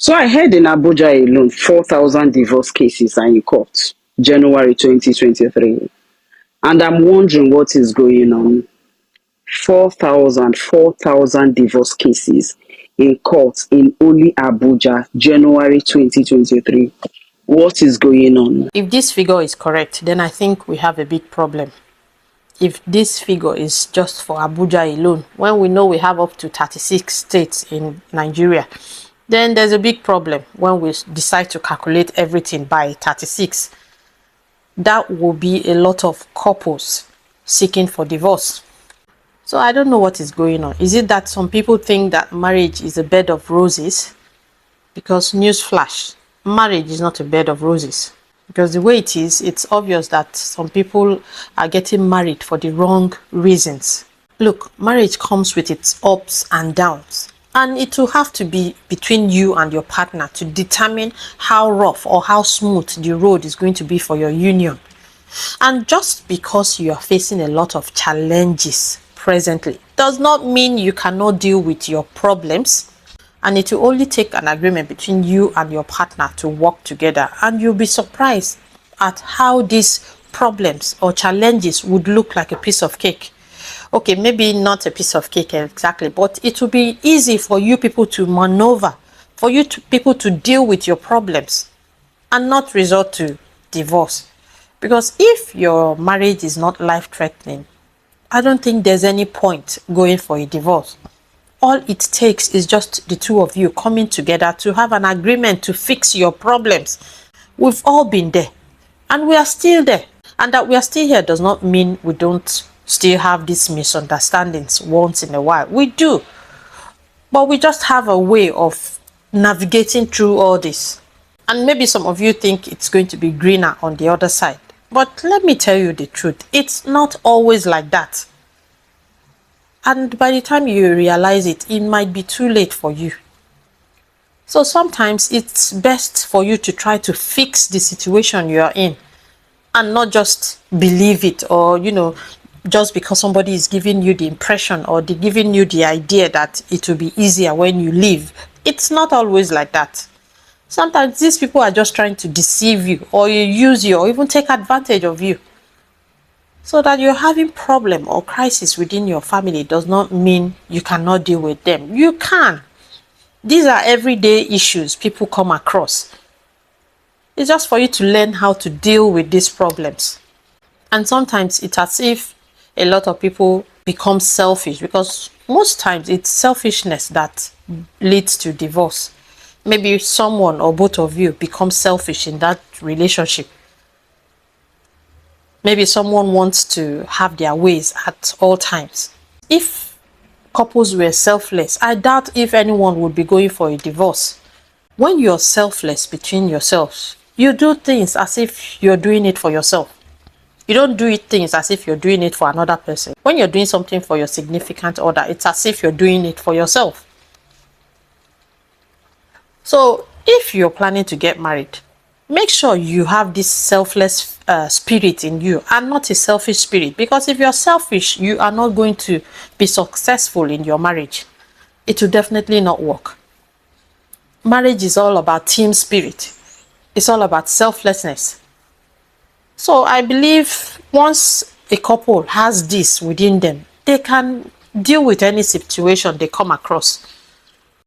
So I heard in Abuja alone, 4,000 divorce cases are in court, January 2023. And I'm wondering what is going on. 4,000 divorce cases in court in only Abuja, January 2023. What is going on? If this figure is correct, then I think we have a big problem. If this figure is just for Abuja alone, when we know we have up to 36 states in Nigeria, then there's a big problem when we decide to calculate everything by 36. That will be a lot of couples seeking for divorce. So I don't know what is going on. Is it that some people think that marriage is a bed of roses? Because newsflash, marriage is not a bed of roses. Because the way it is, it's obvious that some people are getting married for the wrong reasons. Look, marriage comes with its ups and downs. And it will have to be between you and your partner to determine how rough or how smooth the road is going to be for your union. And just because you are facing a lot of challenges presently does not mean you cannot deal with your problems. And it will only take an agreement between you and your partner to work together. And you'll be surprised at how these problems or challenges would look like a piece of cake. Okay, maybe not a piece of cake exactly, but it will be easy for you people to maneuver, for you people to deal with your problems and not resort to divorce. Because if your marriage is not life-threatening, I don't think there's any point going for a divorce. All it takes is just the two of you coming together to have an agreement to fix your problems. We've all been there, and we are still there. And that we are still here does not mean we don't still have these misunderstandings once in a while. We do. But we just have a way of navigating through all this. And maybe some of you think it's going to be greener on the other side. But let me tell you the truth. It's not always like that. And by the time you realize it, it might be too late for you. So sometimes it's best for you to try to fix the situation you are in and not just believe it, or, just because somebody is giving you the impression or giving you the idea that it will be easier when you leave. It's not always like that. Sometimes these people are just trying to deceive you, or use you, or even take advantage of you. So that you're having problem or crisis within your family does not mean you cannot deal with them. You can. These are everyday issues people come across. It's just for you to learn how to deal with these problems. And sometimes it's as if a lot of people become selfish, because most times it's selfishness that leads to divorce. Maybe someone or both of you become selfish in that relationship. Maybe someone wants to have their ways at all times. If couples were selfless, I doubt if anyone would be going for a divorce. When you're selfless between yourselves, you do things as if you're doing it for yourself. You don't do things as if you're doing it for another person. When you're doing something for your significant other, it's as if you're doing it for yourself. So if you're planning to get married, make sure you have this selfless spirit in you and not a selfish spirit. Because if you're selfish, you are not going to be successful in your marriage. It will definitely not work. Marriage is all about team spirit. It's all about selflessness. So I believe once a couple has this within them, they can deal with any situation they come across.